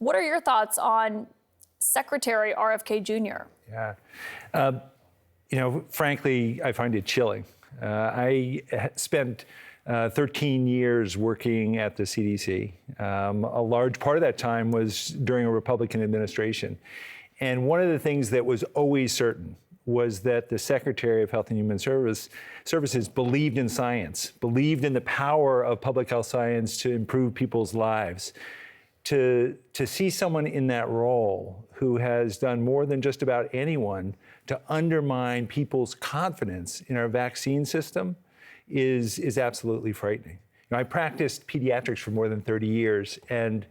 What are your thoughts on Secretary RFK Jr.? Yeah. Frankly, I find it chilling. I spent 13 years working at the CDC. A large part of that time was during a Republican administration. And one of the things that was always certain was that the Secretary of Health and Human Services believed in science, believed in the power of public health science to improve people's lives. To see someone in that role who has done more than just about anyone to undermine people's confidence in our vaccine system is absolutely frightening. I practiced pediatrics for more than 30 years, and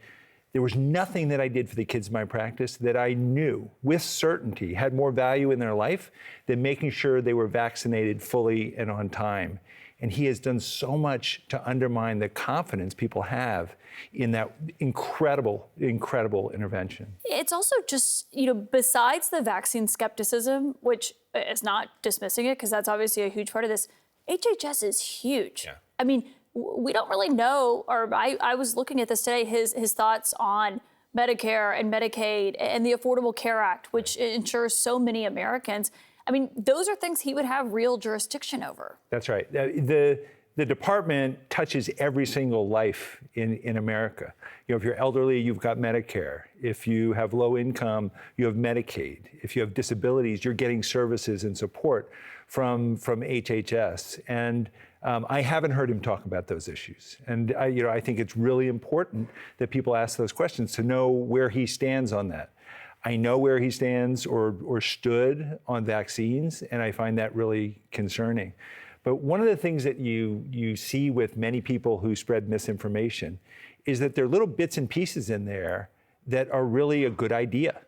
there was nothing that I did for the kids in my practice that I knew with certainty had more value in their life than making sure they were vaccinated fully and on time. And he has done so much to undermine the confidence people have in that incredible, incredible intervention. It's also just, besides the vaccine skepticism, which is not dismissing it, because that's obviously a huge part of this, HHS is huge. Yeah. I mean, we don't really know, or I was looking at this today, his thoughts on Medicare and Medicaid and the Affordable Care Act, which ensures so many Americans. I mean, those are things he would have real jurisdiction over. That's right. The department touches every single life in America. If you're elderly, you've got Medicare. If you have low income, you have Medicaid. If you have disabilities, you're getting services and support from HHS. And I haven't heard him talk about those issues. And I think it's really important that people ask those questions to know where he stands on that. I know where he stands or stood on vaccines, and I find that really concerning. But one of the things that you see with many people who spread misinformation is that there are little bits and pieces in there that are really a good idea.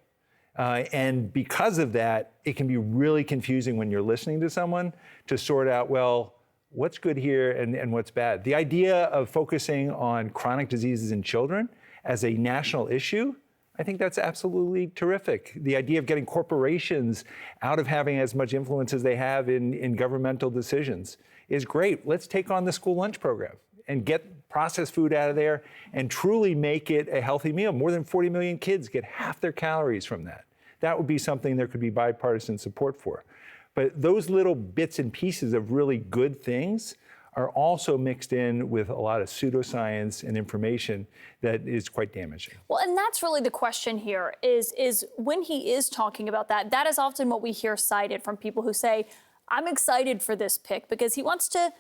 And because of that, it can be really confusing when you're listening to someone to sort out, well, what's good here and what's bad. The idea of focusing on chronic diseases in children as a national issue, I think that's absolutely terrific. The idea of getting corporations out of having as much influence as they have in governmental decisions is great. Let's take on the school lunch program and get processed food out of there and truly make it a healthy meal. More than 40 million kids get half their calories from that. That would be something there could be bipartisan support for. But those little bits and pieces of really good things are also mixed in with a lot of pseudoscience and information that is quite damaging. Well, and that's really the question here is when he is talking about that is often what we hear cited from people who say, I'm excited for this pick because he wants to,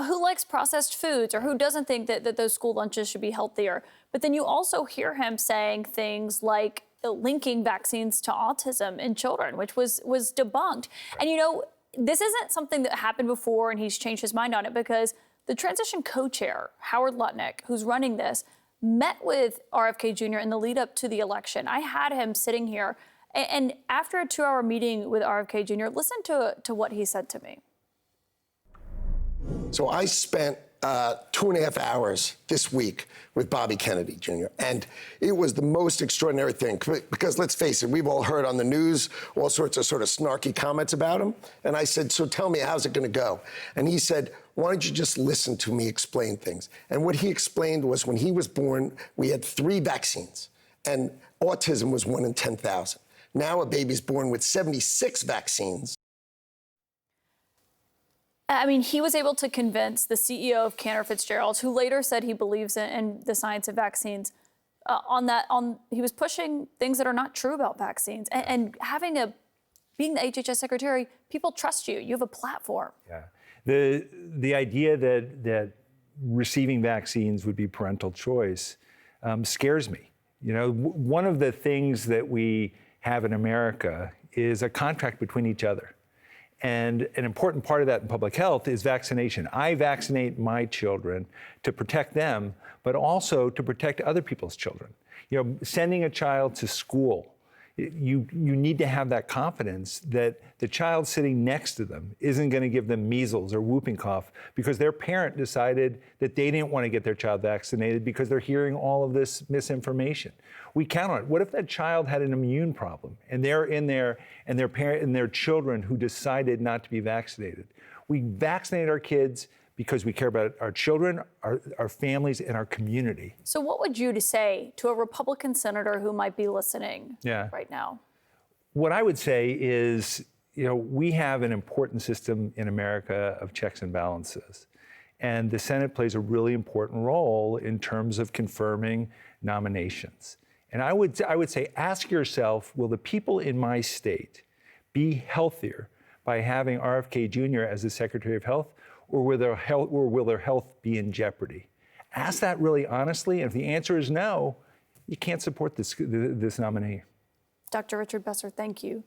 who likes processed foods or who doesn't think that those school lunches should be healthier. But then you also hear him saying things like linking vaccines to autism in children, which was debunked. Right. And this isn't something that happened before and he's changed his mind on it because the transition co-chair, Howard Lutnick, who's running this, met with RFK Jr. in the lead up to the election. I had him sitting here and after a 2-hour meeting with RFK Jr., listen to what he said to me. So I spent 2.5 hours this week with Bobby Kennedy Jr. And it was the most extraordinary thing because let's face it, we've all heard on the news all sorts of sort of snarky comments about him. And I said, so tell me, how's it going to go? And he said, why don't you just listen to me explain things? And what he explained was when he was born, we had 3 vaccines and autism was 1 in 10,000. Now a baby's born with 76 vaccines. I mean, he was able to convince the CEO of Cantor Fitzgerald, who later said he believes in the science of vaccines, he was pushing things that are not true about vaccines. And being the HHS secretary, people trust you. You have a platform. Yeah. The idea that receiving vaccines would be parental choice scares me. One of the things that we have in America is a contract between each other. And an important part of that in public health is vaccination. I vaccinate my children to protect them, but also to protect other people's children. Sending a child to school, you need to have that confidence that the child sitting next to them isn't going to give them measles or whooping cough because their parent decided that they didn't want to get their child vaccinated because they're hearing all of this misinformation. We count on it. What if that child had an immune problem and they're in there and their parent and their children who decided not to be vaccinated? We vaccinate our kids because we care about our children, our families, and our community. So what would you say to a Republican senator who might be listening right now? What I would say is, we have an important system in America of checks and balances. And the Senate plays a really important role in terms of confirming nominations. And I would say, ask yourself, will the people in my state be healthier by having RFK Jr. as the Secretary of Health, or will their health be in jeopardy? Ask that really honestly, and if the answer is no, you can't support this nominee. Dr. Richard Besser, thank you.